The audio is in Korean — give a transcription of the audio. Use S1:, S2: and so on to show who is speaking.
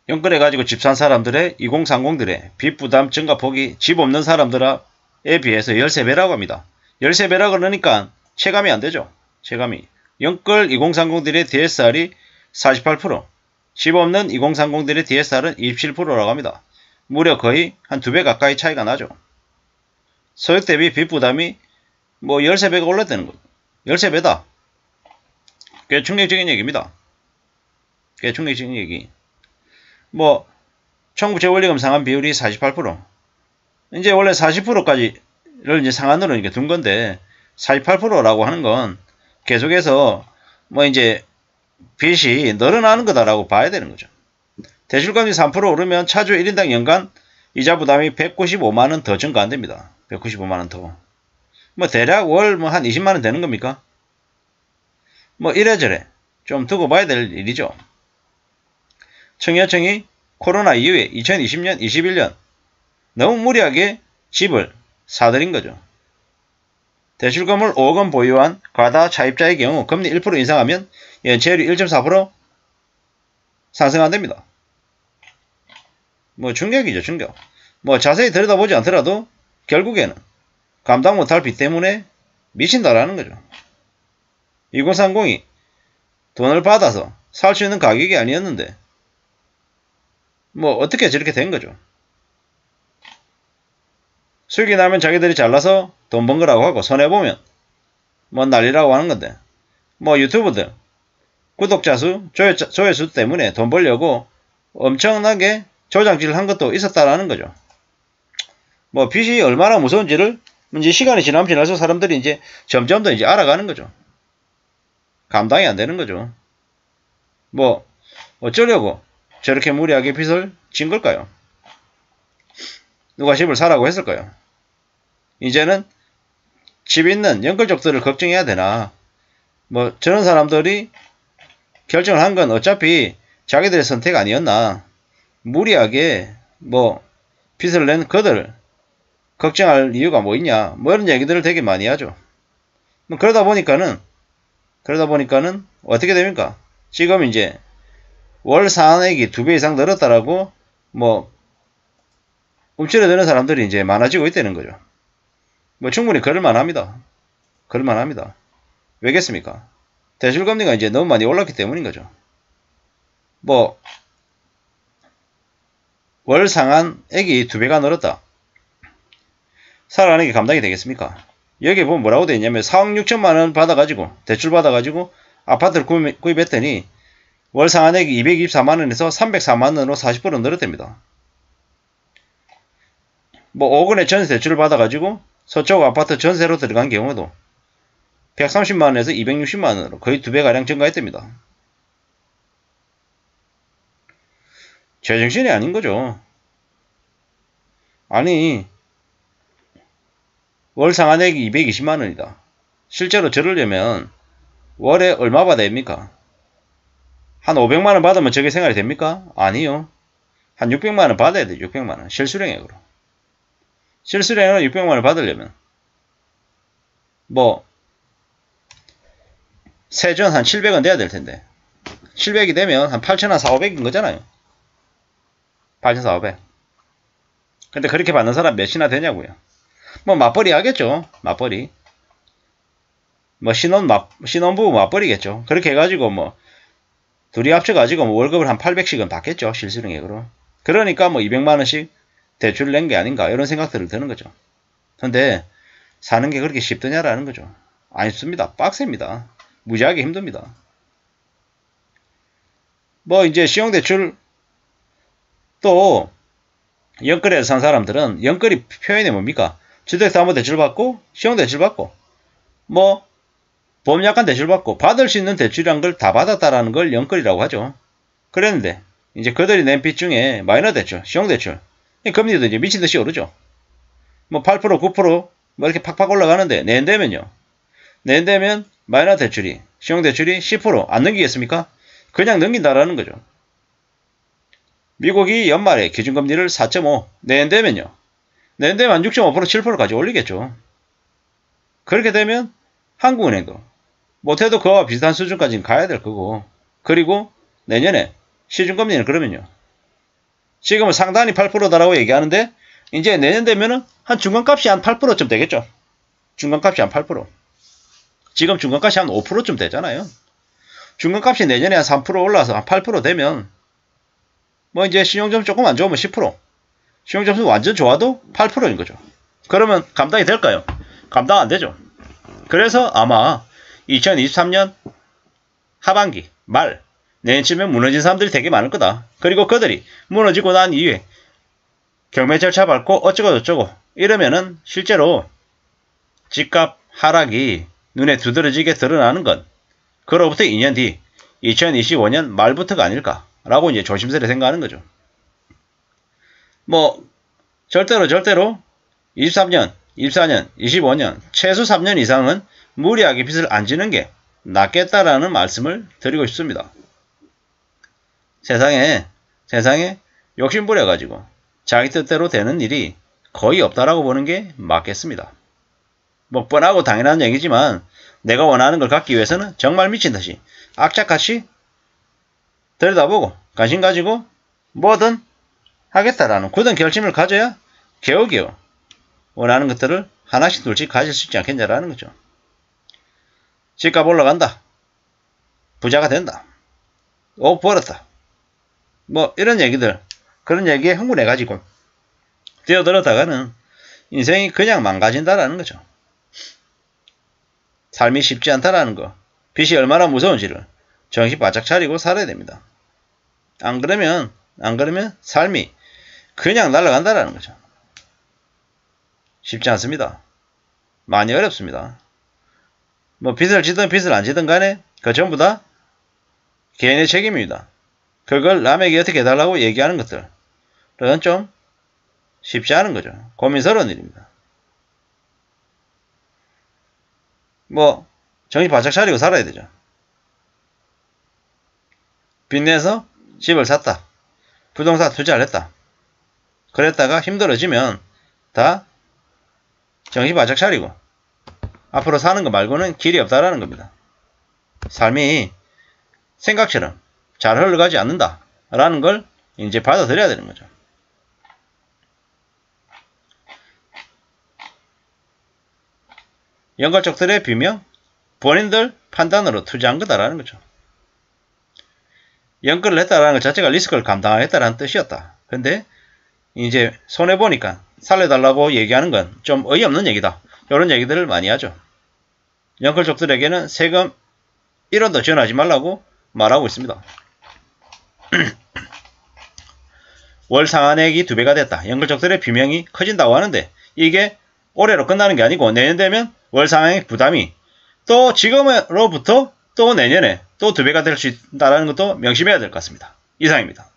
S1: 연끌해가지고 집 산 사람들의 2030들의 빚 부담 증가폭이 집 없는 사람들에 비해서 13배라고 합니다. 13배라 그러니까 체감이 안 되죠. 체감이. 연끌 2030들의 DSR이 48%, 집 없는 2030들의 DSR은 27%라고 합니다. 무려 거의 한 2배 가까이 차이가 나죠. 소득 대비 빚 부담이 뭐 13배가 올랐다는 거죠. 13배다. 꽤 충격적인 얘기입니다. 꽤 충격적인 얘기. 뭐 청구 재원리금 상환 비율이 48%. 이제 원래 40%까지를 이제 상한으로 이렇게 둔 건데 48%라고 하는 건 계속해서 뭐 이제 빚이 늘어나는 거다라고 봐야 되는 거죠. 대출금리 3% 오르면 차주 1인당 연간 이자 부담이 195만원 더 증가한답니다. 195만원 더. 뭐 대략 월 뭐 한 20만원 되는 겁니까? 뭐 이래저래 좀 두고 봐야 될 일이죠. 청약청이 코로나 이후에 2020년, 21년 너무 무리하게 집을 사들인 거죠. 대출금을 5억원 보유한 과다 차입자의 경우 금리 1% 인상하면 연체율이 1.4% 상승한답니다. 뭐 충격이죠, 충격. 뭐 자세히 들여다보지 않더라도 결국에는 감당 못할 빚 때문에 미친다라는 거죠. 2030이 돈을 받아서 살 수 있는 가격이 아니었는데 뭐 어떻게 저렇게 된 거죠. 수익이 나면 자기들이 잘나서 돈 번 거라고 하고 손해보면 뭐 난리라고 하는 건데 뭐 유튜브들 구독자 수, 조회수 때문에 돈 벌려고 엄청나게 조장질을 한 것도 있었다라는 거죠. 뭐 빚이 얼마나 무서운지를 이제 시간이 지나면 지날수록 사람들이 이제 점점 더 이제 알아가는 거죠. 감당이 안 되는 거죠. 뭐 어쩌려고 저렇게 무리하게 빚을 진 걸까요? 누가 집을 사라고 했을까요? 이제는 집 있는 연끌족들을 걱정해야 되나? 뭐 저런 사람들이 결정을 한 건 어차피 자기들의 선택 아니었나? 무리하게 뭐 빚을 낸 그들 걱정할 이유가 뭐 있냐? 뭐 이런 얘기들을 되게 많이 하죠. 뭐 그러다 보니까는 어떻게 됩니까? 지금 이제 월 상한액이 2배 이상 늘었다라고 뭐 움츠러드는 사람들이 이제 많아지고 있다는 거죠. 뭐 충분히 그럴만합니다. 그럴만합니다. 왜겠습니까? 대출금리가 이제 너무 많이 올랐기 때문인 거죠. 뭐 월 상한액이 2배가 늘었다. 살아가는 게 감당이 되겠습니까? 여기 보면 뭐라고 되어 있냐면 4억 6천만원 받아가지고 대출 받아가지고 아파트를 구입했더니 월 상한액이 224만원에서 304만원으로 40% 늘었답니다. 뭐 5억원의 전세 대출을 받아가지고 서쪽 아파트 전세로 들어간 경우도 130만원에서 260만원으로 거의 2배가량 증가했답니다. 제정신이 아닌 거죠. 아니 월 상한액이 220만원이다. 실제로 저러려면 월에 얼마 받아야 됩니까? 한 500만원 받으면 저게 생활이 됩니까? 아니요. 한 600만원 받아야 돼요. 600만원. 실수령액으로. 실수령액으로 600만원 받으려면 뭐 세전 한 700원 돼야 될 텐데 700이 되면 한 8,000원 4,500인 거잖아요. 8,400. 근데 그렇게 받는 사람 몇이나 되냐고요. 뭐 맞벌이 하겠죠. 맞벌이. 뭐 신혼부부 맞벌이겠죠. 그렇게 해가지고 뭐 둘이 합쳐가지고 뭐 월급을 한 800씩은 받겠죠. 실수령액으로. 그러니까 뭐 200만원씩 대출을 낸 게 아닌가 이런 생각들을 드는 거죠. 근데 사는 게 그렇게 쉽더냐라는 거죠. 안 쉽습니다. 빡셉니다. 무지하게 힘듭니다. 뭐 이제 신용대출 또 연끌에서 산 사람들은 연끌이 표현이 뭡니까? 주택담보대출 받고 신용대출 받고 뭐 보험약관 대출 받고 받을 수 있는 대출이란 걸 다 받았다라는 걸 연끌이라고 하죠. 그랬는데 이제 그들이 낸 빚 중에 마이너 대출, 신용대출 금리도 이제 미친듯이 오르죠. 뭐 8%, 9% 뭐 이렇게 팍팍 올라가는데 낸다면요. 낸다면 마이너 대출이 신용대출이 10% 안 넘기겠습니까? 그냥 넘긴다라는 거죠. 미국이 연말에 기준금리를 4.5 낸다면요. 낸다면 6.5% 7%까지 올리겠죠. 그렇게 되면 한국은행도 못해도 그와 비슷한 수준까지는 가야 될 거고 그리고 내년에 시중금리는 그러면요. 지금은 상단이 8%다라고 얘기하는데 이제 내년 되면은 한 중간값이 한 8%쯤 되겠죠. 중간값이 한 8%. 지금 중간값이 한 5%쯤 되잖아요. 중간값이 내년에 한 3% 올라서 한 8% 되면 뭐 이제 신용점수 조금 안 좋으면 10%. 신용점수 완전 좋아도 8%인 거죠. 그러면 감당이 될까요? 감당 안 되죠. 그래서 아마 2023년 하반기 말 내년쯤에 무너진 사람들이 되게 많을 거다. 그리고 그들이 무너지고 난 이후에 경매 절차 밟고 어쩌고저쩌고 이러면은 실제로 집값 하락이 눈에 두드러지게 드러나는 건 그로부터 2년 뒤 2025년 말부터가 아닐까라고 이제 조심스레 생각하는 거죠. 뭐 절대로 23년, 24년, 25년 최소 3년 이상은 무리하게 빚을 안 지는 게 낫겠다라는 말씀을 드리고 싶습니다. 세상에 욕심 부려가지고 자기 뜻대로 되는 일이 거의 없다라고 보는 게 맞겠습니다. 뭐 뻔하고 당연한 얘기지만 내가 원하는 걸 갖기 위해서는 정말 미친듯이 악착같이 들여다보고 관심 가지고 뭐든 하겠다라는 굳은 결심을 가져야 겨우겨우 원하는 것들을 하나씩 둘씩 가질 수 있지 않겠냐라는 거죠. 집값 올라간다. 부자가 된다. 옷 벌었다. 뭐 이런 얘기들 그런 얘기에 흥분해가지고 뛰어들었다가는 인생이 그냥 망가진다라는 거죠. 삶이 쉽지 않다라는 거, 빚이 얼마나 무서운지를 정신 바짝 차리고 살아야 됩니다. 안 그러면 삶이 그냥 날아간다라는 거죠. 쉽지 않습니다. 많이 어렵습니다. 뭐 빚을 지든 빚을 안 지든 간에 그 전부 다 개인의 책임입니다. 그걸 남에게 어떻게 해달라고 얘기하는 것들은 좀 쉽지 않은 거죠. 고민스러운 일입니다. 뭐 정신 바짝 차리고 살아야 되죠. 빚내서 집을 샀다. 부동산 투자를 했다. 그랬다가 힘들어지면 다 정신 바짝 차리고 앞으로 사는 거 말고는 길이 없다라는 겁니다. 삶이 생각처럼 잘 흘러가지 않는다라는 걸 이제 받아들여야 되는 거죠. 연결족들의 비명, 본인들 판단으로 투자한 거다라는 거죠. 연결을 했다라는 것 자체가 리스크를 감당하겠다라는 뜻이었다. 근데 이제 손해보니까 살려달라고 얘기하는 건 좀 어이없는 얘기다. 이런 얘기들을 많이 하죠. 연결족들에게는 세금 1원도 지원하지 말라고 말하고 있습니다. 월 상한액이 2배가 됐다. 연결족들의 비명이 커진다고 하는데 이게 올해로 끝나는 게 아니고 내년 되면 월 상한액 부담이 또 지금으로부터 또 내년에 또 2배가 될 수 있다는 것도 명심해야 될 것 같습니다. 이상입니다.